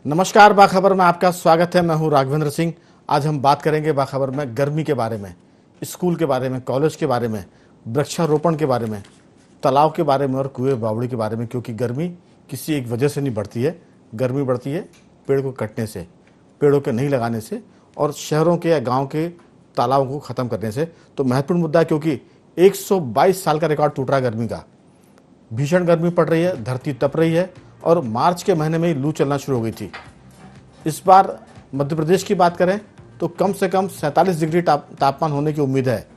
नमस्कार, बाखबर में आपका स्वागत है। मैं हूं राघवेंद्र सिंह। आज हम बात करेंगे बाखबर में गर्मी के बारे में, स्कूल के बारे में, कॉलेज के बारे में, वृक्षारोपण के बारे में, तालाब के बारे में और कुएं बावड़ी के बारे में। क्योंकि गर्मी किसी एक वजह से नहीं बढ़ती है, गर्मी बढ़ती है पेड़ को कटने से, पेड़ों के नहीं लगाने से और शहरों के या गाँव के तालाबों को ख़त्म करने से। तो महत्वपूर्ण मुद्दा है क्योंकि 122 साल का रिकॉर्ड टूट रहा है गर्मी का। भीषण गर्मी पड़ रही है, धरती तप रही है और मार्च के महीने में ही लू चलना शुरू हो गई थी। इस बार मध्य प्रदेश की बात करें तो कम से कम 47 डिग्री तापमान होने की उम्मीद है।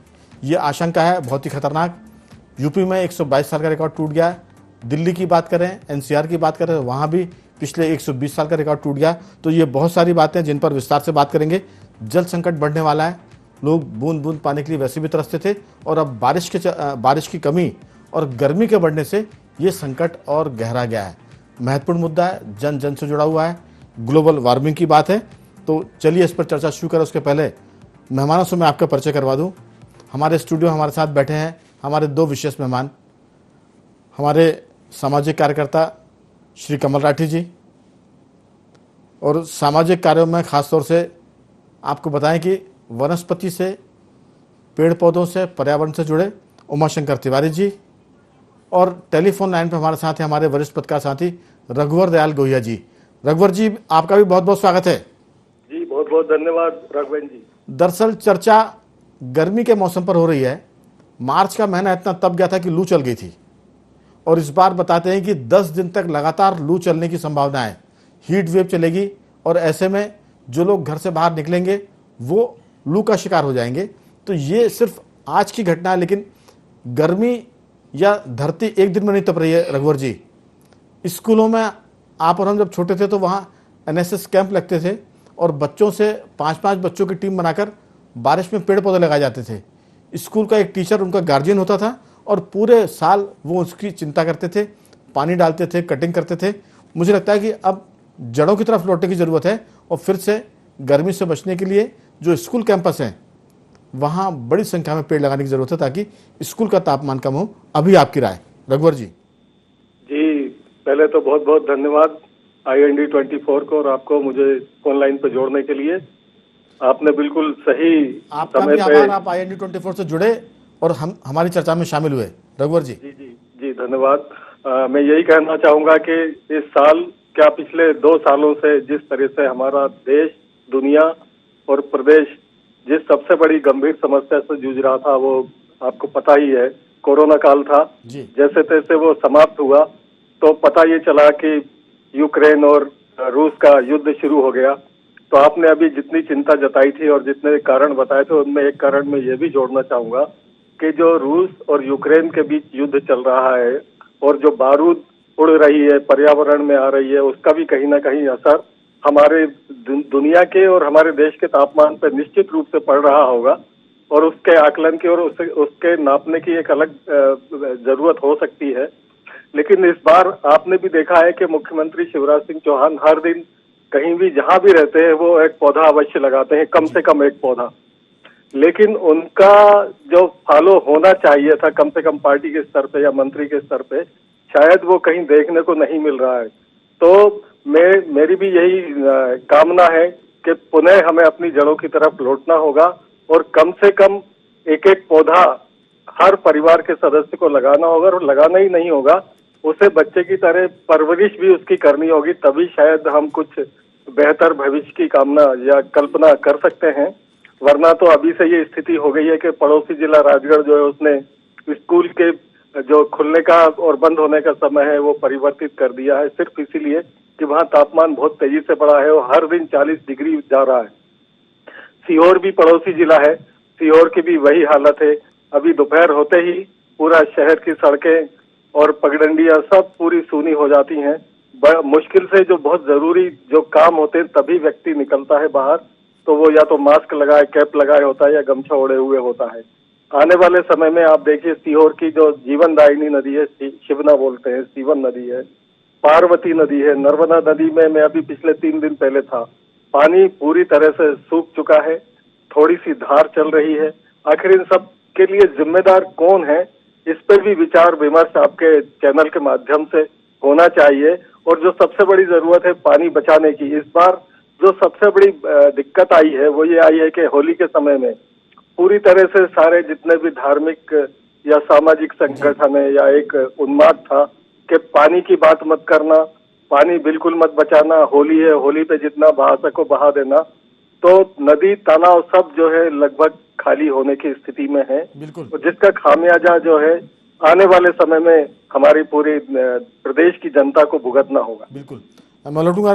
ये आशंका है बहुत ही खतरनाक। यूपी में 122 साल का रिकॉर्ड टूट गया। दिल्ली की बात करें, एनसीआर की बात करें, वहाँ भी पिछले 120 साल का रिकॉर्ड टूट गया। तो ये बहुत सारी बातें जिन पर विस्तार से बात करेंगे। जल संकट बढ़ने वाला है, लोग बूंद बूंद पानी के लिए वैसे भी तरसते थे और अब बारिश की कमी और गर्मी के बढ़ने से ये संकट और गहरा गया है। महत्वपूर्ण मुद्दा है, जन जन से जुड़ा हुआ है, ग्लोबल वार्मिंग की बात है। तो चलिए इस पर चर्चा शुरू करें। उसके पहले मेहमानों से मैं आपका परिचय करवा दूं। हमारे स्टूडियो हमारे साथ बैठे हैं हमारे दो विशेष मेहमान, हमारे सामाजिक कार्यकर्ता श्री कमल राठी जी, और सामाजिक कार्यों में खासतौर से आपको बताएं कि वनस्पति से, पेड़ पौधों से, पर्यावरण से जुड़े उमाशंकर तिवारी जी, और टेलीफोन लाइन पर हमारे साथ हैं हमारे वरिष्ठ पत्रकार साथी रघुवर दयाल गोहिया जी। रघुवर जी, आपका भी बहुत बहुत स्वागत है। जी बहुत बहुत धन्यवाद राघवेंद्र जी। दरअसल चर्चा गर्मी के मौसम पर हो रही है। मार्च का महीना इतना तप गया था कि लू चल गई थी और इस बार बताते हैं कि 10 दिन तक लगातार लू चलने की संभावना है, हीट वेव चलेगी और ऐसे में जो लोग घर से बाहर निकलेंगे वो लू का शिकार हो जाएंगे। तो ये सिर्फ आज की घटना है, लेकिन गर्मी या धरती एक दिन में नहीं तप रही है। रघुवर जी, स्कूलों में आप और हम जब छोटे थे तो वहाँ एनएसएस कैंप लगते थे और बच्चों से 5-5 बच्चों की टीम बनाकर बारिश में पेड़ पौधे लगाए जाते थे। स्कूल का एक टीचर उनका गार्जियन होता था और पूरे साल वो उसकी चिंता करते थे, पानी डालते थे, कटिंग करते थे। मुझे लगता है कि अब जड़ों की तरफ लौटने की ज़रूरत है और फिर से गर्मी से बचने के लिए जो स्कूल कैंपस हैं वहाँ बड़ी संख्या में पेड़ लगाने की जरूरत है ताकि स्कूल का तापमान कम हो। अभी आपकी राय रघुवर जी। जी पहले तो बहुत बहुत धन्यवाद IND 24 को और आपको मुझे फोन लाइन पर जोड़ने के लिए। आपने बिल्कुल सही आपका समय भी पे आभार, आप IND 24 से जुड़े और हमारी चर्चा में शामिल हुए। रघुवर जी। जी जी जी धन्यवाद। मैं यही कहना चाहूंगा कि इस साल क्या पिछले 2 सालों से जिस तरह से हमारा देश, दुनिया और प्रदेश जिस सबसे बड़ी गंभीर समस्या से जूझ रहा था वो आपको पता ही है, कोरोना काल था। जैसे तैसे वो समाप्त हुआ तो पता ये चला कि यूक्रेन और रूस का युद्ध शुरू हो गया। तो आपने अभी जितनी चिंता जताई थी और जितने कारण बताए थे उनमें एक कारण मैं ये भी जोड़ना चाहूंगा कि जो रूस और यूक्रेन के बीच युद्ध चल रहा है और जो बारूद उड़ रही है, पर्यावरण में आ रही है, उसका भी कहीं ना कहीं असर हमारे दुनिया के और हमारे देश के तापमान पर निश्चित रूप से पड़ रहा होगा और उसके आकलन की और उसके नापने की एक अलग जरूरत हो सकती है। लेकिन इस बार आपने भी देखा है कि मुख्यमंत्री शिवराज सिंह चौहान हर दिन कहीं भी जहां भी रहते हैं वो एक पौधा अवश्य लगाते हैं, कम से कम एक पौधा। लेकिन उनका जो फॉलो होना चाहिए था कम से कम पार्टी के स्तर पे या मंत्री के स्तर पे, शायद वो कहीं देखने को नहीं मिल रहा है। तो मेरी भी यही कामना है कि पुनः हमें अपनी जड़ों की तरफ लौटना होगा और कम से कम एक एक पौधा हर परिवार के सदस्य को लगाना होगा और लगाना ही नहीं होगा, उसे बच्चे की तरह परवरिश भी उसकी करनी होगी, तभी शायद हम कुछ बेहतर भविष्य की कामना या कल्पना कर सकते हैं। वरना तो अभी से ये स्थिति हो गई है कि पड़ोसी जिला राजगढ़ जो है उसने स्कूल के जो खुलने का और बंद होने का समय है वो परिवर्तित कर दिया है, सिर्फ इसीलिए कि वहाँ तापमान बहुत तेजी से बढ़ा है और हर दिन 40 डिग्री जा रहा है। सीहोर भी पड़ोसी जिला है, सीहोर की भी वही हालत है। अभी दोपहर होते ही पूरा शहर की सड़कें और पगडंडियां सब पूरी सूनी हो जाती हैं। मुश्किल से जो बहुत जरूरी जो काम होते हैं तभी व्यक्ति निकलता है बाहर, तो वो या तो मास्क लगाए, कैप लगाए होता है या गमछा ओढ़े हुए होता है। आने वाले समय में आप देखिए सीहोर की जो जीवनदायिनी नदी है, शिवना बोलते हैं, सीवन नदी है, पार्वती नदी है, नर्मदा नदी में मैं अभी पिछले 3 दिन पहले था, पानी पूरी तरह से सूख चुका है, थोड़ी सी धार चल रही है। आखिर इन सब के लिए जिम्मेदार कौन है, इस पर भी विचार विमर्श आपके चैनल के माध्यम से होना चाहिए और जो सबसे बड़ी जरूरत है पानी बचाने की, इस बार जो सबसे बड़ी दिक्कत आई है वो ये आई है कि होली के समय में पूरी तरह से सारे जितने भी धार्मिक या सामाजिक संगठन है या एक उन्माद था कि पानी की बात मत करना, पानी बिल्कुल मत बचाना, होली है, होली पे जितना बहा सको बहा देना। तो नदी तालाब सब जो है लगभग खाली होने की स्थिति में है, बिल्कुल, जिसका खामियाजा जो है आने वाले समय में हमारी पूरी प्रदेश की जनता को भुगतना होगा। बिल्कुल। मैं लौटूंगा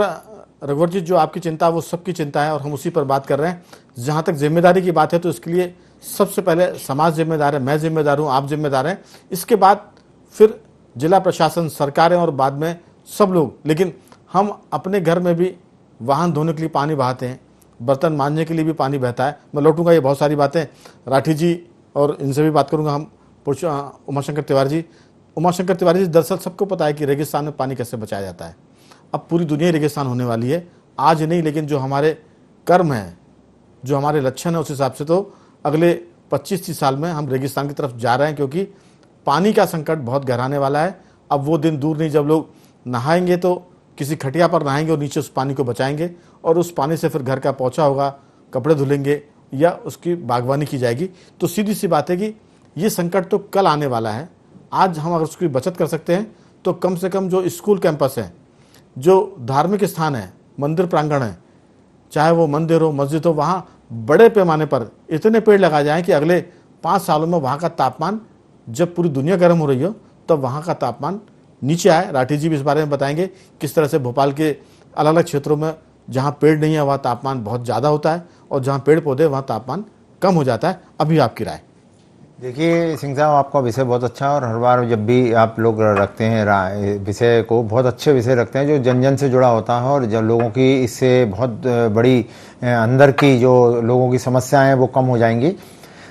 रघुवर जी, जो आपकी चिंता वो सबकी चिंता है और हम उसी पर बात कर रहे हैं। जहाँ तक जिम्मेदारी की बात है तो इसके लिए सबसे पहले समाज जिम्मेदार है, मैं जिम्मेदार हूँ, आप जिम्मेदार हैं, इसके बाद फिर जिला प्रशासन, सरकारें और बाद में सब लोग। लेकिन हम अपने घर में भी वाहन धोने के लिए पानी बहाते हैं, बर्तन मांजने के लिए भी पानी बहता है। मैं लौटूंगा, ये बहुत सारी बातें राठी जी और इनसे भी बात करूंगा। हम उमाशंकर तिवारी जी, उमाशंकर तिवारी जी, दरअसल सबको पता है कि रेगिस्तान में पानी कैसे बचाया जाता है। अब पूरी दुनिया रेगिस्तान होने वाली है, आज नहीं, लेकिन जो हमारे कर्म हैं, जो हमारे लक्षण है, उस हिसाब से तो अगले 25-30 साल में हम रेगिस्तान की तरफ जा रहे हैं, क्योंकि पानी का संकट बहुत गहराने वाला है। अब वो दिन दूर नहीं जब लोग नहाएंगे तो किसी खटिया पर नहाएंगे और नीचे उस पानी को बचाएंगे और उस पानी से फिर घर का पोछा होगा, कपड़े धुलेंगे या उसकी बागवानी की जाएगी। तो सीधी सी बात है कि ये संकट तो कल आने वाला है। आज हम अगर उसकी बचत कर सकते हैं तो कम से कम जो स्कूल कैंपस है, जो धार्मिक स्थान है, मंदिर प्रांगण है, चाहे वो मंदिर हो, मस्जिद हो, वहाँ बड़े पैमाने पर इतने पेड़ लगाए जाएं कि अगले 5 सालों में वहाँ का तापमान, जब पूरी दुनिया गर्म हो रही हो, तब वहाँ का तापमान नीचे आए। राठी जी भी इस बारे में बताएंगे किस तरह से भोपाल के अलग अलग क्षेत्रों में जहाँ पेड़ नहीं है वहाँ तापमान बहुत ज़्यादा होता है और जहाँ पेड़ पौधे वहाँ तापमान कम हो जाता है। अभी आपकी राय। देखिए सिंह साहब, आपका विषय बहुत अच्छा है और हर बार जब भी आप लोग रखते हैं विषय को, बहुत अच्छे विषय रखते हैं जो जन जन से जुड़ा होता है और जब लोगों की इससे बहुत बड़ी अंदर की जो लोगों की समस्याएं हैं वो कम हो जाएंगी।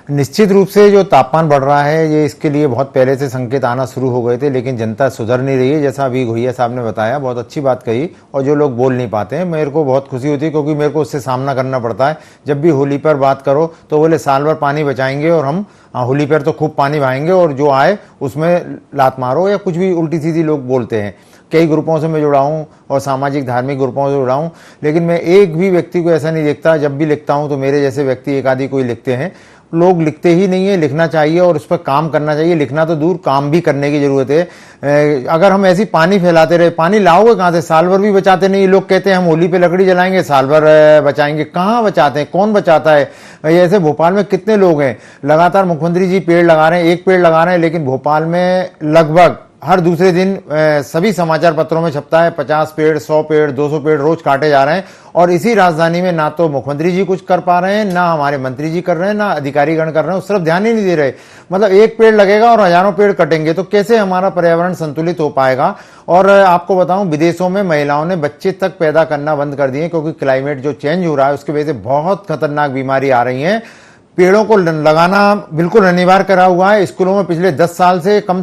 निश्चित रूप से जो तापमान बढ़ रहा है ये इसके लिए बहुत पहले से संकेत आना शुरू हो गए थे, लेकिन जनता सुधर नहीं रही है। जैसा अभी घोइया साहब ने बताया, बहुत अच्छी बात कही, और जो लोग बोल नहीं पाते हैं, मेरे को बहुत खुशी होती है क्योंकि मेरे को उससे सामना करना पड़ता है। जब भी होली पर बात करो तो बोले साल भर पानी बचाएंगे और हम होली पर तो खूब पानी बहाएंगे और जो आए उसमें लात मारो या कुछ भी उल्टी सीधी लोग बोलते हैं। कई ग्रुपों से मैं जुड़ा हूँ और सामाजिक धार्मिक ग्रुपों से जुड़ा हूँ, लेकिन मैं एक भी व्यक्ति को ऐसा नहीं देखता। जब भी लिखता हूँ तो मेरे जैसे व्यक्ति एक आदि कोई लिखते हैं। लोग लिखते ही नहीं है, लिखना चाहिए और उस पर काम करना चाहिए। लिखना तो दूर, काम भी करने की जरूरत है। अगर हम ऐसी पानी फैलाते रहे, पानी लाओगे कहाँ से? साल भर भी बचाते नहीं। लोग कहते हैं हम होली पे लकड़ी जलाएंगे, साल भर बचाएंगे। कहाँ बचाते हैं? कौन बचाता है? ऐसे भोपाल में कितने लोग हैं, लगातार मुख्यमंत्री जी पेड़ लगा रहे हैं, एक पेड़ लगा रहे हैं, लेकिन भोपाल में लगभग हर दूसरे दिन सभी समाचार पत्रों में छपता है 50 पेड़, 100 पेड़, 200 पेड़ रोज काटे जा रहे हैं। और इसी राजधानी में ना तो मुख्यमंत्री जी कुछ कर पा रहे हैं, ना हमारे मंत्री जी कर रहे हैं, ना अधिकारीगण कर रहे हैं, उस तरफ ध्यान ही नहीं दे रहे। मतलब एक पेड़ लगेगा और हजारों पेड़ कटेंगे, तो कैसे हमारा पर्यावरण संतुलित हो पाएगा? और आपको बताऊं, विदेशों में महिलाओं ने बच्चे तक पैदा करना बंद कर दिए क्योंकि क्लाइमेट जो चेंज हो रहा है उसकी वजह से बहुत खतरनाक बीमारी आ रही है। पेड़ों को लगाना बिल्कुल अनिवार्य करा हुआ है। स्कूलों में पिछले 10 साल से कम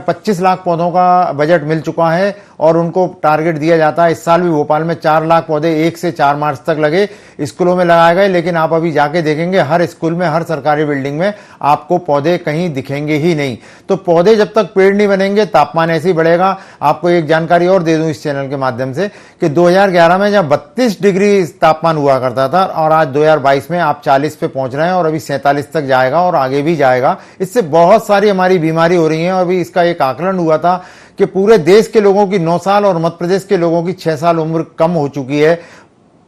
25 लाख पौधों का बजट मिल चुका है और उनको टारगेट दिया जाता है। इस साल भी भोपाल में 4 लाख पौधे 1 से 4 मार्च तक लगे, स्कूलों में लगाए गए। लेकिन आप अभी जाके देखेंगे हर स्कूल में, हर सरकारी बिल्डिंग में आपको पौधे कहीं दिखेंगे ही नहीं। तो पौधे जब तक पेड़ नहीं बनेंगे, तापमान ऐसे ही बढ़ेगा। आपको एक जानकारी और दे दूं इस चैनल के माध्यम से कि 2011 में जब 32 डिग्री तापमान हुआ करता था और आज 2022 में आप 40 पे पहुंच रहे हैं और अभी 47 तक जाएगा और आगे भी जाएगा। इससे बहुत सारी हमारी बीमारी हो रही है। और अभी इसका एक आकलन हुआ था कि पूरे देश के लोगों की 9 साल और मध्य प्रदेश के लोगों की 6 साल उम्र कम हो चुकी है।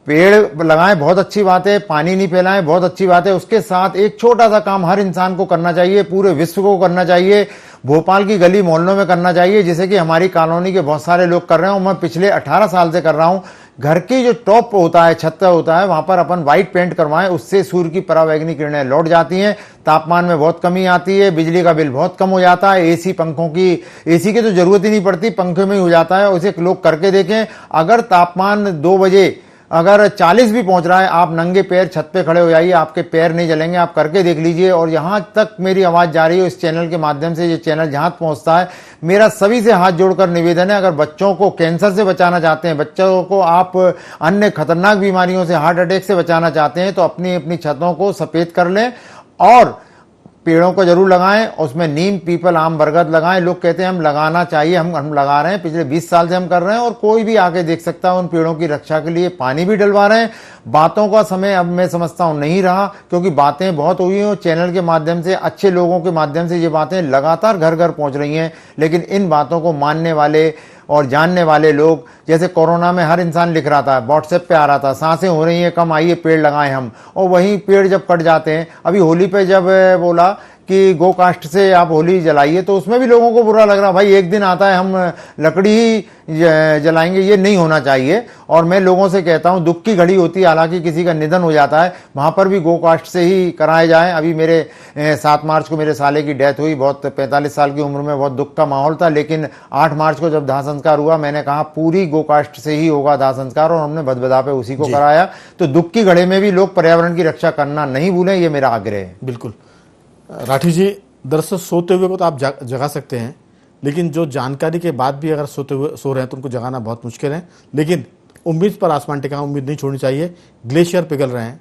पेड़ लगाएं, बहुत अच्छी बात है, पानी नहीं फैलाएं, बहुत अच्छी बात है। उसके साथ एक छोटा सा काम हर इंसान को करना चाहिए, पूरे विश्व को करना चाहिए, भोपाल की गली मोहल्लों में करना चाहिए, जैसे कि हमारी कॉलोनी के बहुत सारे लोग कर रहे हैं। मैं पिछले 18 साल से कर रहा हूं। घर की जो टॉप होता है, छत होता है, वहां पर अपन व्हाइट पेंट करवाएं, उससे सूर्य की परावैंगनी किरणें लौट जाती हैं, तापमान में बहुत कमी आती है, बिजली का बिल बहुत कम हो जाता है। एसी की तो जरूरत ही नहीं पड़ती, पंखे में ही हो जाता है। उसे लोग करके देखें। अगर तापमान 2 बजे अगर 40 भी पहुंच रहा है, आप नंगे पैर छत पे खड़े हो जाइए, आपके पैर नहीं जलेंगे। आप करके देख लीजिए। और यहां तक मेरी आवाज जा रही है इस चैनल के माध्यम से, ये चैनल जहां पहुंचता है, मेरा सभी से हाथ जोड़कर निवेदन है, अगर बच्चों को कैंसर से बचाना चाहते हैं, बच्चों को आप अन्य खतरनाक बीमारियों से, हार्ट अटैक से बचाना चाहते हैं, तो अपनी अपनी छतों को सफेद कर लें और पेड़ों को जरूर लगाएं, उसमें नीम, पीपल, आम, बरगद लगाएं। लोग कहते हैं हम लगाना चाहिए, हम लगा रहे हैं, पिछले 20 साल से हम कर रहे हैं और कोई भी आके देख सकता है। उन पेड़ों की रक्षा के लिए पानी भी डलवा रहे हैं। बातों का समय अब मैं समझता हूं नहीं रहा, क्योंकि बातें बहुत हुई हैं और चैनल के माध्यम से, अच्छे लोगों के माध्यम से ये बातें लगातार घर घर पहुंच रही हैं। लेकिन इन बातों को मानने वाले और जानने वाले लोग, जैसे कोरोना में हर इंसान लिख रहा था, व्हाट्सएप पे आ रहा था, सांसें हो रही हैं कम, आइए पेड़ लगाएं हम, और वहीं पेड़ जब कट जाते हैं। अभी होली पे जब बोला कि गो काष्ठ से आप होली जलाइए, तो उसमें भी लोगों को बुरा लग रहा, भाई एक दिन आता है हम लकड़ी ही जलाएंगे, ये नहीं होना चाहिए। और मैं लोगों से कहता हूं, दुख की घड़ी होती है, हालांकि किसी का निधन हो जाता है, वहां पर भी गो काष्ठ से ही कराए जाए। अभी मेरे 7 मार्च को मेरे साले की डेथ हुई, बहुत 45 साल की उम्र में, बहुत दुख का माहौल था। लेकिन 8 मार्च को जब दाह संस्कार हुआ, मैंने कहा पूरी गो काष्ठ से ही होगा दाह संस्कार, और हमने भदभदा पे उसी को कराया। तो दुख की घड़ी में भी लोग पर्यावरण की रक्षा करना नहीं भूलें, ये मेरा आग्रह है। बिल्कुल राठी जी, दरअसल सोते हुए को तो आप जगा सकते हैं, लेकिन जो जानकारी के बाद भी अगर सोते हुए सो रहे हैं तो उनको जगाना बहुत मुश्किल है। लेकिन उम्मीद पर आसमान टिका, उम्मीद नहीं छोड़नी चाहिए। ग्लेशियर पिघल रहे हैं,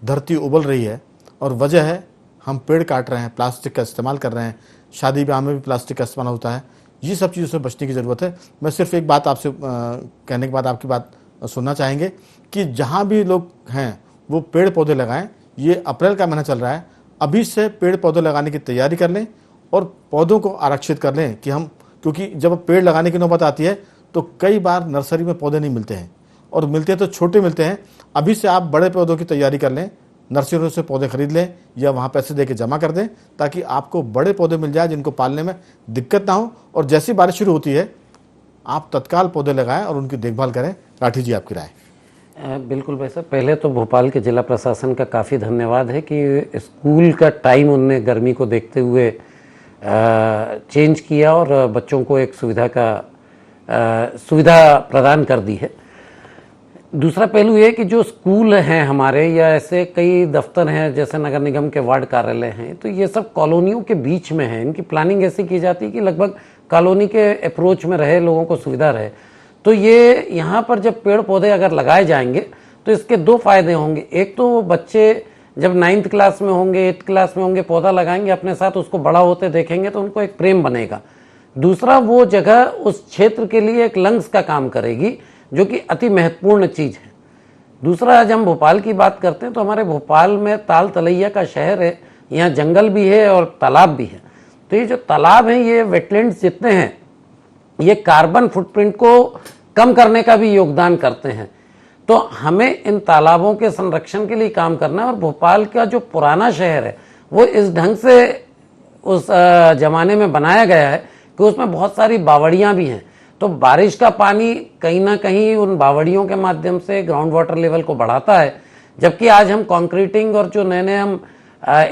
धरती उबल रही है, और वजह है हम पेड़ काट रहे हैं, प्लास्टिक का इस्तेमाल कर रहे हैं, शादी ब्याह में भी प्लास्टिक का इस्तेमाल होता है। ये सब चीज़ों से बचने की ज़रूरत है। मैं सिर्फ एक बात आपसे कहने के बाद आपकी बात सुनना चाहेंगे कि जहाँ भी लोग हैं वो पेड़ पौधे लगाएं। ये अप्रैल का महीना चल रहा है, अभी से पेड़ पौधे लगाने की तैयारी कर लें और पौधों को आरक्षित कर लें कि हम, क्योंकि जब पेड़ लगाने की नौबत आती है तो कई बार नर्सरी में पौधे नहीं मिलते हैं, और मिलते हैं तो छोटे मिलते हैं। अभी से आप बड़े पौधों की तैयारी कर लें, नर्सरियों से पौधे खरीद लें या वहाँ पैसे दे के जमा कर दें, ताकि आपको बड़े पौधे मिल जाए जिनको पालने में दिक्कत ना हो। और जैसी बारिश शुरू होती है आप तत्काल पौधे लगाएं और उनकी देखभाल करें। राठी जी, आपकी राय? बिल्कुल भाई साहब, पहले तो भोपाल के जिला प्रशासन का काफ़ी धन्यवाद है कि स्कूल का टाइम उनने गर्मी को देखते हुए चेंज किया और बच्चों को एक सुविधा प्रदान कर दी है। दूसरा पहलू ये कि जो स्कूल हैं हमारे, या ऐसे कई दफ्तर हैं जैसे नगर निगम के वार्ड कार्यालय हैं, तो ये सब कॉलोनियों के बीच में हैं। इनकी प्लानिंग ऐसी की जाती है कि लगभग कॉलोनी के अप्रोच में रहे, लोगों को सुविधा रहे। तो ये यहाँ पर जब पेड़ पौधे अगर लगाए जाएंगे तो इसके 2 फायदे होंगे। एक तो बच्चे जब 9th क्लास में होंगे, 8th क्लास में होंगे, पौधा लगाएंगे अपने साथ, उसको बड़ा होते देखेंगे तो उनको एक प्रेम बनेगा। दूसरा, वो जगह उस क्षेत्र के लिए एक लंग्स का काम करेगी, जो कि अति महत्वपूर्ण चीज़ है। दूसरा, आज हम भोपाल की बात करते हैं तो हमारे भोपाल में ताल तलैया का शहर है, यहाँ जंगल भी है और तालाब भी है। तो ये जो तालाब हैं, ये वेटलैंड्स जितने हैं, ये कार्बन फुटप्रिंट को कम करने का भी योगदान करते हैं। तो हमें इन तालाबों के संरक्षण के लिए काम करना है। और भोपाल का जो पुराना शहर है वो इस ढंग से उस जमाने में बनाया गया है कि उसमें बहुत सारी बावड़ियां भी हैं। तो बारिश का पानी कहीं ना कहीं उन बावड़ियों के माध्यम से ग्राउंड वाटर लेवल को बढ़ाता है। जबकि आज हम कंक्रीटिंग और जो नए नए हम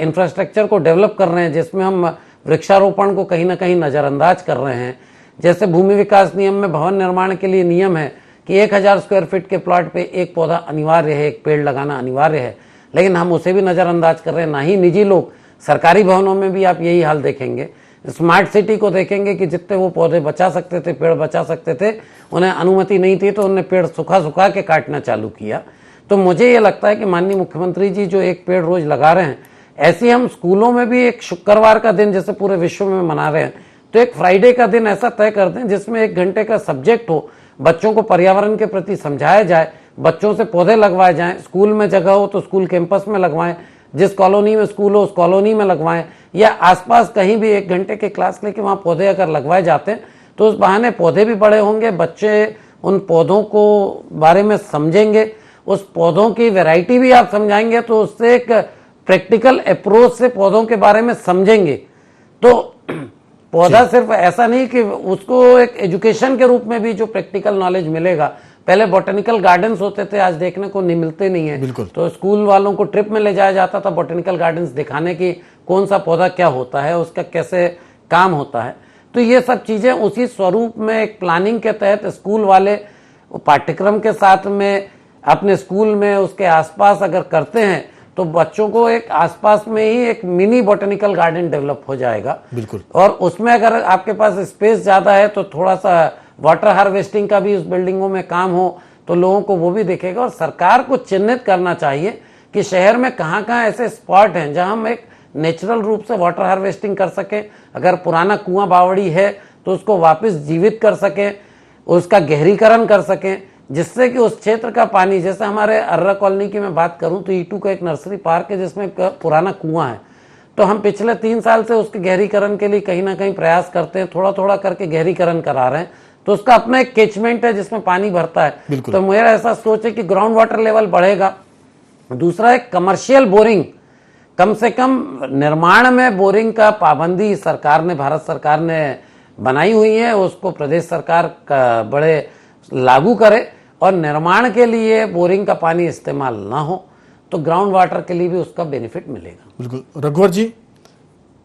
इंफ्रास्ट्रक्चर को डेवलप कर रहे हैं, जिसमें हम वृक्षारोपण को कहीं ना कहीं नज़रअंदाज कर रहे हैं। जैसे भूमि विकास नियम में भवन निर्माण के लिए नियम है कि 1000 स्क्वायर फीट के प्लॉट पे एक पौधा अनिवार्य है, एक पेड़ लगाना अनिवार्य है, लेकिन हम उसे भी नज़रअंदाज कर रहे हैं। ना ही निजी लोग, सरकारी भवनों में भी आप यही हाल देखेंगे। स्मार्ट सिटी को देखेंगे कि जितने वो पौधे बचा सकते थे, पेड़ बचा सकते थे, उन्हें अनुमति नहीं थी, तो उन्हें पेड़ सुखा सुखा के काटना चालू किया। तो मुझे ये लगता है कि माननीय मुख्यमंत्री जी जो एक पेड़ रोज लगा रहे हैं, ऐसे हम स्कूलों में भी एक शुक्रवार का दिन जैसे पूरे विश्व में मना रहे हैं, तो एक फ्राइडे का दिन ऐसा तय कर दें जिसमें 1 घंटे का सब्जेक्ट हो, बच्चों को पर्यावरण के प्रति समझाया जाए, बच्चों से पौधे लगवाए जाएं। स्कूल में जगह हो तो स्कूल कैंपस में लगवाएं, जिस कॉलोनी में स्कूल हो उस कॉलोनी में लगवाएं, या आसपास कहीं भी 1 घंटे के क्लास लेके वहाँ पौधे अगर लगवाए जाते हैं तो उस बहाने पौधे भी बड़े होंगे, बच्चे उन पौधों को बारे में समझेंगे, उस पौधों की वैरायटी भी आप समझाएंगे तो उससे एक प्रैक्टिकल अप्रोच से पौधों के बारे में समझेंगे। तो पौधा सिर्फ ऐसा नहीं कि उसको एक एजुकेशन के रूप में भी जो प्रैक्टिकल नॉलेज मिलेगा। पहले बॉटनिकल गार्डन्स होते थे, आज देखने को नहीं मिलते नहीं है। तो स्कूल वालों को ट्रिप में ले जाया जाता था बॉटनिकल गार्डन्स दिखाने की कौन सा पौधा क्या होता है, उसका कैसे काम होता है। तो ये सब चीजें उसी स्वरूप में एक प्लानिंग के तहत स्कूल वाले पाठ्यक्रम के साथ में अपने स्कूल में उसके आसपास अगर करते हैं तो बच्चों को एक आसपास में ही एक मिनी बॉटनिकल गार्डन डेवलप हो जाएगा। बिल्कुल। और उसमें अगर आपके पास स्पेस ज्यादा है तो थोड़ा सा वाटर हार्वेस्टिंग का भी उस बिल्डिंगों में काम हो तो लोगों को वो भी दिखेगा। और सरकार को चिन्हित करना चाहिए कि शहर में कहाँ कहाँ ऐसे स्पॉट हैं जहां हम एक नेचुरल रूप से वाटर हार्वेस्टिंग कर सकें। अगर पुराना कुआं बावड़ी है तो उसको वापस जीवित कर सकें, उसका गहरीकरण कर सकें, जिससे कि उस क्षेत्र का पानी, जैसे हमारे अर्रा कॉलोनी की मैं बात करूं तो ईटू का एक नर्सरी पार्क है जिसमें पुराना कुआं है, तो हम पिछले 3 साल से उसके गहरीकरण के लिए कहीं ना कहीं प्रयास करते हैं, थोड़ा थोड़ा करके गहरीकरण करा रहे हैं, तो उसका अपना एक कैचमेंट है जिसमें पानी भरता है। तो मेरा ऐसा सोच है कि ग्राउंड वाटर लेवल बढ़ेगा। दूसरा है कमर्शियल बोरिंग, कम से कम निर्माण में बोरिंग का पाबंदी सरकार ने, भारत सरकार ने बनाई हुई है, उसको प्रदेश सरकार का बड़े लागू करे और निर्माण के लिए बोरिंग का पानी इस्तेमाल ना हो, तो ग्राउंड वाटर के लिए भी उसका बेनिफिट मिलेगा। बिल्कुल। रघुवर जी,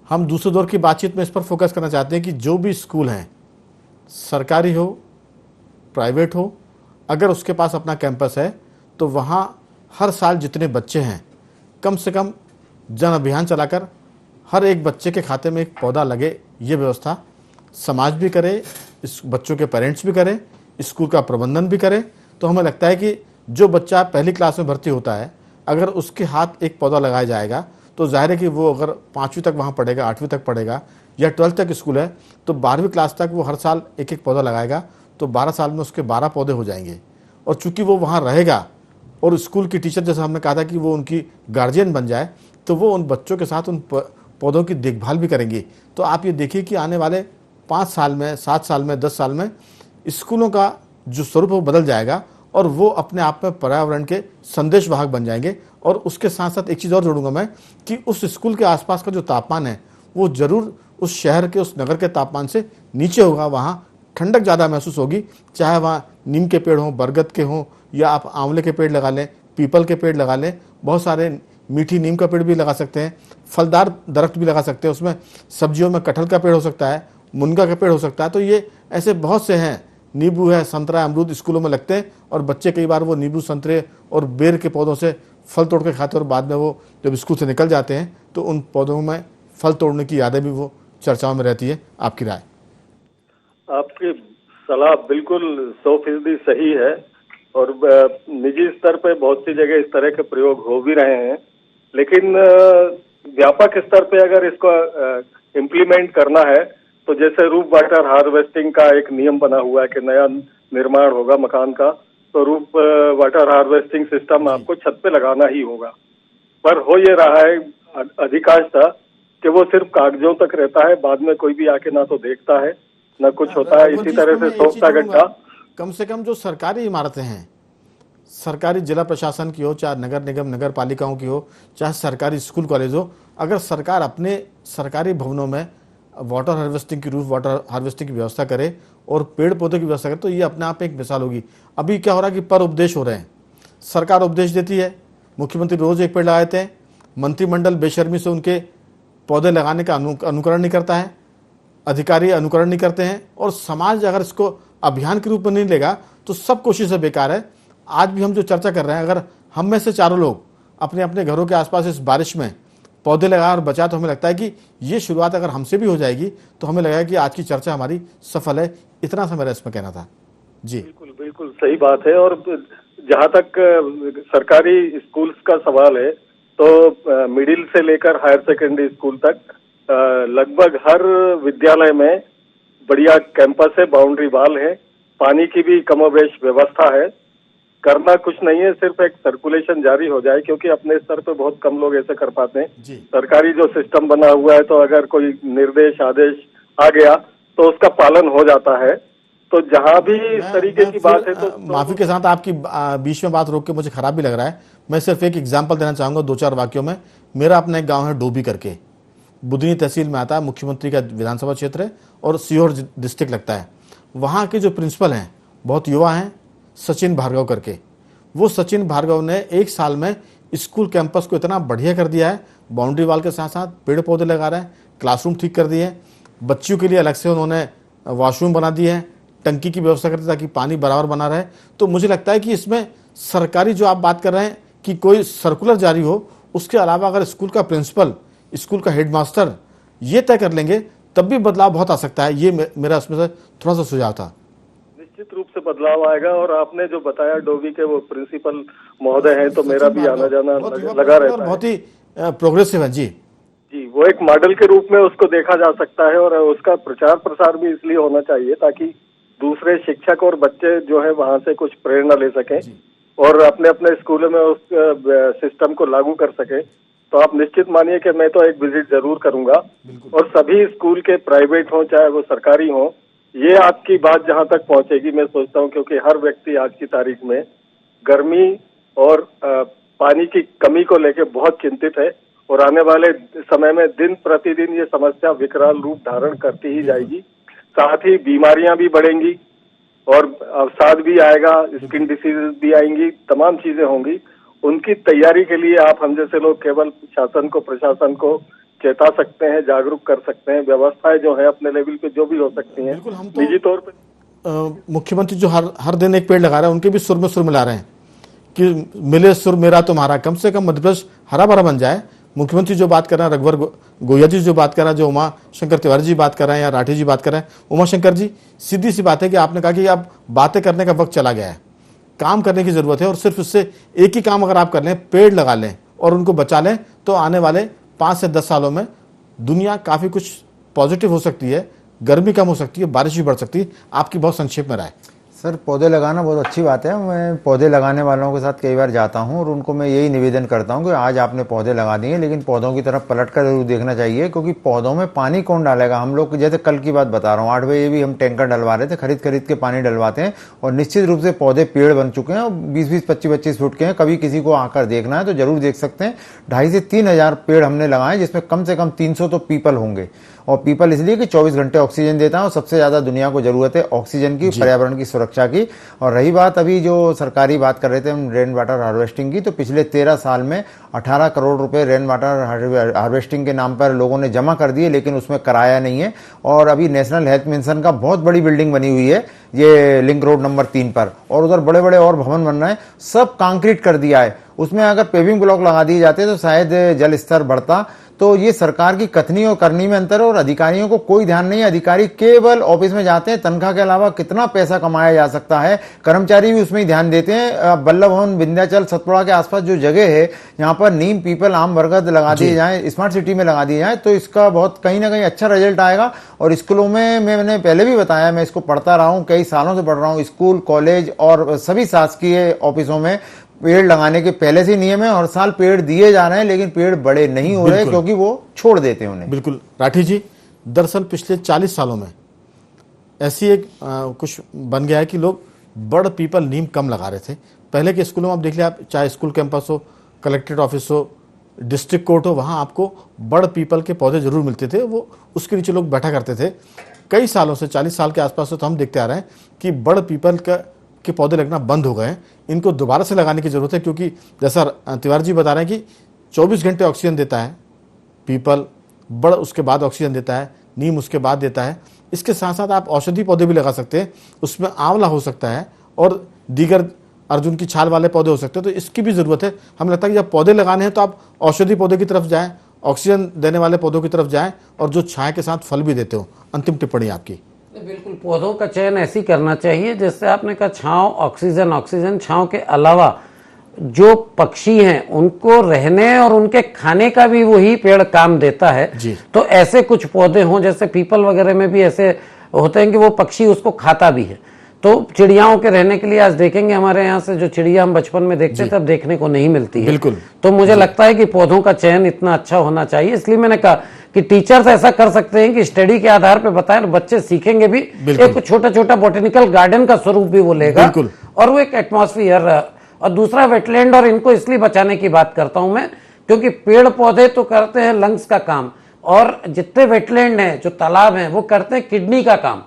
हम दूसरे दौर की बातचीत में इस पर फोकस करना चाहते हैं कि जो भी स्कूल हैं, सरकारी हो प्राइवेट हो, अगर उसके पास अपना कैंपस है तो वहाँ हर साल जितने बच्चे हैं कम से कम जन अभियान चलाकर हर एक बच्चे के खाते में एक पौधा लगे, ये व्यवस्था समाज भी करे, इस बच्चों के पेरेंट्स भी करें, स्कूल का प्रबंधन भी करे। तो हमें लगता है कि जो बच्चा पहली क्लास में भर्ती होता है, अगर उसके हाथ एक पौधा लगाया जाएगा तो जाहिर है कि वो अगर 5वीं तक वहाँ पढ़ेगा, 8वीं तक पढ़ेगा या 12th तक स्कूल है तो 12वीं क्लास तक वो हर साल एक एक पौधा लगाएगा, तो 12 साल में उसके 12 पौधे हो जाएंगे। और चूंकि वो वहाँ रहेगा और स्कूल की टीचर, जैसा हमने कहा था कि वो उनकी गार्जियन बन जाए, तो वो उन बच्चों के साथ उन पौधों की देखभाल भी करेंगी। तो आप ये देखिए कि आने वाले 5 साल में, 7 साल में, 10 साल में स्कूलों का जो स्वरूप वो बदल जाएगा और वो अपने आप में पर्यावरण के संदेश वाहक बन जाएंगे। और उसके साथ साथ एक चीज़ और जोड़ूंगा मैं कि उस स्कूल के आसपास का जो तापमान है वो जरूर उस शहर के, उस नगर के तापमान से नीचे होगा। वहाँ ठंडक ज़्यादा महसूस होगी, चाहे वहाँ नीम के पेड़ हों, बरगद के हों, या आप आंवले के पेड़ लगा लें, पीपल के पेड़ लगा लें, बहुत सारे मीठी नीम का पेड़ भी लगा सकते हैं, फलदार दरख्त भी लगा सकते हैं। उसमें सब्जियों में कटहल का पेड़ हो सकता है, मुनगा का पेड़ हो सकता है। तो ये ऐसे बहुत से हैं, नींबू है, संतरा, अमरूद स्कूलों में लगते हैं और बच्चे कई बार वो नींबू, संतरे और बेर के पौधों से फल तोड़ के खाते हैं और बाद में वो जब स्कूल से निकल जाते हैं तो उन पौधों में फल तोड़ने की यादें भी वो चर्चाओं में रहती है। आपकी राय? आपकी सलाह बिल्कुल 100% सही है और निजी स्तर पे बहुत सी जगह इस तरह के प्रयोग हो भी रहे हैं, लेकिन व्यापक स्तर पे अगर इसको इम्प्लीमेंट करना है तो जैसे रूफ वाटर हार्वेस्टिंग का एक नियम बना हुआ है कि नया निर्माण होगा मकान का तो रूफ वाटर हार्वेस्टिंग सिस्टम आपको छत पे लगाना ही होगा। पर हो ये रहा है अधिकांशतः कि वो सिर्फ कागजों तक रहता है, बाद में कोई भी आके ना तो देखता है ना कुछ होता है। इसी तरह से 100 का गड्ढा। कम से कम जो सरकारी इमारतें हैं, सरकारी जिला प्रशासन की हो, चाहे नगर निगम, नगर पालिकाओं की हो, चाहे सरकारी स्कूल कॉलेज हो, अगर सरकार अपने सरकारी भवनों में वाटर हार्वेस्टिंग की, रूफ वाटर हार्वेस्टिंग की व्यवस्था करे और पेड़ पौधे की व्यवस्था करे तो ये अपने आप में एक मिसाल होगी। अभी क्या हो रहा है कि पर उपदेश हो रहे हैं, सरकार उपदेश देती है, मुख्यमंत्री रोज एक पेड़ लगाते हैं, मंत्रिमंडल बेशर्मी से उनके पौधे लगाने का अनुकरण नहीं करता है, अधिकारी अनुकरण नहीं करते हैं और समाज अगर इसको अभियान के रूप में नहीं लेगा तो सब कोशिशें बेकार है। आज भी हम जो चर्चा कर रहे हैं, अगर हम में से चारों लोग अपने अपने घरों के आसपास इस बारिश में पौधे लगा और बचा तो हमें लगता है कि ये शुरुआत अगर हमसे भी हो जाएगी तो हमें लगेगा कि आज की चर्चा हमारी सफल है। इतना सा मेरा इसमें कहना था। जी बिल्कुल बिल्कुल सही बात है। और जहाँ तक सरकारी स्कूल्स का सवाल है तो मिडिल से लेकर हायर सेकेंडरी स्कूल तक लगभग हर विद्यालय में बढ़िया कैंपस है, बाउंड्री वाल है, पानी की भी कमोबेश व्यवस्था है। करना कुछ नहीं है, सिर्फ एक सर्कुलेशन जारी हो जाए, क्योंकि अपने स्तर पे बहुत कम लोग ऐसे कर पाते हैं। सरकारी जो सिस्टम बना हुआ है तो अगर कोई निर्देश आदेश आ गया तो उसका पालन हो जाता है। तो जहां भी इस तरीके की बात है तो माफी के साथ आपकी बीच में बात रोक के मुझे खराब भी लग रहा है। मैं सिर्फ एक एग्जांपल देना चाहूंगा 2-4 वाक्यों में। मेरा अपना एक गांव है डोबी करके, बुधनी तहसील में आता है, मुख्यमंत्री का विधानसभा क्षेत्र है और सीहोर डिस्ट्रिक्ट लगता है। वहाँ के जो प्रिंसिपल हैं बहुत युवा हैं, सचिन भार्गव करके। वो सचिन भार्गव ने 1 साल में स्कूल कैंपस को इतना बढ़िया कर दिया है, बाउंड्री वाल के साथ साथ पेड़ पौधे लगा रहे हैं, क्लासरूम ठीक कर दिए, बच्चियों के लिए अलग से उन्होंने वॉशरूम बना दिए हैं, टंकी की व्यवस्था करते ताकि पानी बराबर बना रहे। तो मुझे लगता है कि इसमें सरकारी जो आप बात कर रहे हैं कि कोई सर्कुलर जारी हो, उसके अलावा अगर स्कूल का प्रिंसिपल, स्कूल का हेडमास्टर ये तय कर लेंगे तब भी बदलाव बहुत आ सकता है। ये मेरा उसमें से थोड़ा सा सुझाव था। निश्चित रूप से बदलाव आएगा। और आपने जो बताया डोबी के वो प्रिंसिपल महोदय हैं, तो मेरा भी आना जाना लगा रहता है। बहुत ही प्रोग्रेसिव है। जी जी वो एक मॉडल के रूप में उसको देखा जा सकता है, और उसका प्रचार प्रसार भी इसलिए होना चाहिए ताकि दूसरे शिक्षक और बच्चे जो है वहां से कुछ प्रेरणा ले सकें और अपने अपने स्कूलों में उस सिस्टम को लागू कर सके। तो आप निश्चित मानिए कि मैं तो एक विजिट जरूर करूंगा, और सभी स्कूल के प्राइवेट हों चाहे वो सरकारी हों, ये आपकी बात जहां तक पहुंचेगी मैं सोचता हूं, क्योंकि हर व्यक्ति आज की तारीख में गर्मी और पानी की कमी को लेकर बहुत चिंतित है, और आने वाले समय में दिन प्रतिदिन ये समस्या विकराल रूप धारण करती ही जाएगी। साथ ही बीमारियां भी बढ़ेंगी और अवसाद भी आएगा, स्किन डिसीजेज भी आएंगी, तमाम चीजें होंगी। उनकी तैयारी के लिए आप हम जैसे लोग केवल शासन को, प्रशासन को चेता सकते हैं, जागरूक कर सकते हैं। व्यवस्थाएं जो है अपने लेवल पे जो भी हो सकती हैं, निजी तौर पे मुख्यमंत्री जो हर दिन एक पेड़ लगा रहे हैं, उनके भी सुर में सुर मिला रहे हैं कि मिले सुर मेरा तुम्हारा, कम से कम मध्य प्रदेश हरा भरा बन जाए। मुख्यमंत्री जो बात कर रहे हैं, रघुवर गोया जी जो बात कर रहे हैं, जो उमा शंकर तिवारी जी बात कर रहे हैं या राठी जी बात कर रहे हैं, उमा शंकर जी सीधी सी बात है कि आपने कहा कि अब बातें करने का वक्त चला गया है, काम करने की जरूरत है, और सिर्फ उससे एक ही काम अगर आप कर लें, पेड़ लगा लें और उनको बचा लें, तो आने वाले 5 से 10 सालों में दुनिया काफी कुछ पॉजिटिव हो सकती है, गर्मी कम हो सकती है, बारिश भी बढ़ सकती है। आपकी बहुत संक्षेप में राय। सर, पौधे लगाना बहुत अच्छी बात है। मैं पौधे लगाने वालों के साथ कई बार जाता हूं और उनको मैं यही निवेदन करता हूं कि आज आपने पौधे लगा दिए, लेकिन पौधों की तरफ पलट कर जरूर देखना चाहिए, क्योंकि पौधों में पानी कौन डालेगा। हम लोग जैसे कल की बात बता रहा हूं, 8 बजे भी हम टैंकर डलवा रहे थे, खरीद के पानी डलवाते हैं, और निश्चित रूप से पौधे पेड़ बन चुके हैं और 20-20, 25-25 फुट के हैं। कभी किसी को आकर देखना है तो जरूर देख सकते हैं। 2,500 से 3,000 पेड़ हमने लगाए, जिसमें कम से कम 300 तो पीपल होंगे। और पीपल इसलिए कि 24 घंटे ऑक्सीजन देता है, और सबसे ज्यादा दुनिया को जरूरत है ऑक्सीजन की, पर्यावरण की सुरक्षा की। और रही बात अभी जो सरकारी बात कर रहे थे हम रेन वाटर हार्वेस्टिंग की, तो पिछले 13 साल में 18 करोड़ रुपए रेन वाटर हार्वेस्टिंग के नाम पर लोगों ने जमा कर दिए, लेकिन उसमें कराया नहीं है। और अभी नेशनल हेल्थ मिशन का बहुत बड़ी बिल्डिंग बनी हुई है ये लिंक रोड नंबर 3 पर, और उधर बड़े बड़े और भवन बन रहे हैं, सब कंक्रीट कर दिया है। उसमें अगर पेविंग ब्लॉक लगा दिए जाते तो शायद जल स्तर बढ़ता। तो ये सरकार की कथनी और करनी में अंतर है, और अधिकारियों को कोई ध्यान नहीं है। अधिकारी केवल ऑफिस में जाते हैं, तनख्वाह के अलावा कितना पैसा कमाया जा सकता है, कर्मचारी भी उसमें ही ध्यान देते हैं। बल्लभ भवन, विंध्याचल, सतपुड़ा के आसपास जो जगह है, यहाँ पर नीम, पीपल, आम, बरगद लगा दिए जाए, स्मार्ट सिटी में लगा दिए जाए, तो इसका बहुत कहीं ना कहीं अच्छा रिजल्ट आएगा। और स्कूलों में मैंने पहले भी बताया, मैं इसको पढ़ता रहा हूँ, कई सालों से पढ़ रहा हूँ। स्कूल, कॉलेज और सभी शासकीय ऑफिसों में पेड़ लगाने के पहले से नियम है, हर साल पेड़ दिए जा रहे हैं, लेकिन पेड़ बड़े नहीं हो रहे क्योंकि वो छोड़ देते हैं उन्हें। बिल्कुल राठी जी, दरअसल पिछले 40 सालों में ऐसी एक कुछ बन गया है कि लोग बड़, पीपल, नीम कम लगा रहे थे। पहले के स्कूलों में आप देख लिया, आप चाहे स्कूल कैंपस हो, कलेक्ट्रेट ऑफिस हो, डिस्ट्रिक्ट कोर्ट हो, वहां आपको बड़ पीपल के पौधे जरूर मिलते थे, वो उसके नीचे लोग बैठा करते थे। कई सालों से, 40 साल के आसपास से तो हम देखते आ रहे हैं कि बड़ पीपल के पौधे लगना बंद हो गए हैं। इनको दोबारा से लगाने की जरूरत है, क्योंकि जैसा तिवारी जी बता रहे हैं कि 24 घंटे ऑक्सीजन देता है पीपल, बड़ उसके बाद ऑक्सीजन देता है, नीम उसके बाद देता है। इसके साथ साथ आप औषधि पौधे भी लगा सकते हैं, उसमें आंवला हो सकता है और दीगर अर्जुन की छाल वाले पौधे हो सकते हैं। तो इसकी भी जरूरत है। हमें लगता है कि जब पौधे लगाने हैं तो आप औषधि पौधे की तरफ जाएं, ऑक्सीजन देने वाले पौधों की तरफ जाएं, और जो छाया के साथ फल भी देते हो। अंतिम टिप्पणी आपकी। बिल्कुल, पौधों का चयन ऐसी करना चाहिए जैसे आपने कहा, छांव, ऑक्सीजन, छांव के अलावा जो पक्षी हैं उनको रहने और उनके खाने का भी वही पेड़ काम देता है। तो ऐसे कुछ पौधे हों, जैसे पीपल वगैरह में भी ऐसे होते हैं कि वो पक्षी उसको खाता भी है। तो चिड़ियाओं के रहने के लिए आज देखेंगे हमारे यहाँ से जो चिड़िया हम बचपन में देखते थे, अब देखने को नहीं मिलती है। बिल्कुल। तो मुझे लगता है कि पौधों का चयन इतना अच्छा होना चाहिए। इसलिए मैंने कहा कि टीचर्स ऐसा कर सकते हैं कि स्टडी के आधार पर बताएं, बच्चे सीखेंगे भी। एक छोटा छोटा बोटेनिकल गार्डन का स्वरूप भी वो लेगा, और वो एक एटमॉस्फेयर। और दूसरा, वेटलैंड, और इनको इसलिए बचाने की बात करता हूं मैं, क्योंकि पेड़ पौधे तो करते हैं लंग्स का काम, और जितने वेटलैंड हैं, जो तालाब हैं, वो करते हैं किडनी का काम।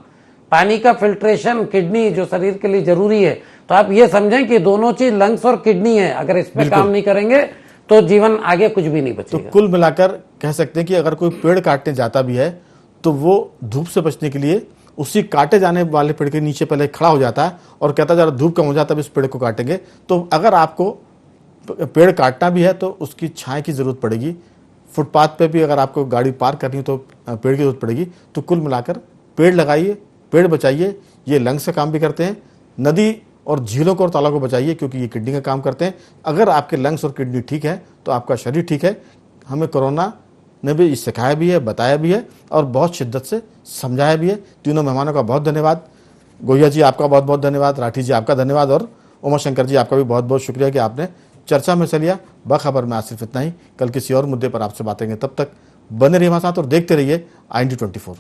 पानी का फिल्ट्रेशन, किडनी जो शरीर के लिए जरूरी है। तो आप ये समझें कि दोनों चीज, लंग्स और किडनी है, अगर इस पे काम नहीं करेंगे तो जीवन आगे कुछ भी नहीं बचेगा। तो कुल मिलाकर कह सकते हैं कि अगर कोई पेड़ काटने जाता भी है तो वो धूप से बचने के लिए उसी काटे जाने वाले पेड़ के नीचे पहले खड़ा हो जाता है और कहता है जरा धूप कम हो जाता है, इस पेड़ को काटेंगे। तो अगर आपको पेड़ काटना भी है तो उसकी छाया की जरूरत पड़ेगी। फुटपाथ पे भी अगर आपको गाड़ी पार्क करनी हो तो पेड़ की जरूरत पड़ेगी। तो कुल मिलाकर पेड़ लगाइए, पेड़ बचाइए। ये लंग्स का काम भी करते हैं। नदी और झीलों को और तालाबों को बचाइए, क्योंकि ये किडनी का काम करते हैं। अगर आपके लंग्स और किडनी ठीक है तो आपका शरीर ठीक है। हमें कोरोना ने भी सिखाया भी है, बताया भी है और बहुत शिद्दत से समझाया भी है। तीनों मेहमानों का बहुत धन्यवाद। गोहिया जी आपका बहुत बहुत धन्यवाद, राठी जी आपका धन्यवाद और उमा शंकर जी आपका भी बहुत बहुत शुक्रिया कि आपने चर्चा में हिस्सा लिया। बाखबर में आज सिर्फ इतना ही। कल किसी और मुद्दे पर आपसे बातें करेंगे, तब तक बने रहिए हमारे साथ और देखते रहिए IND24।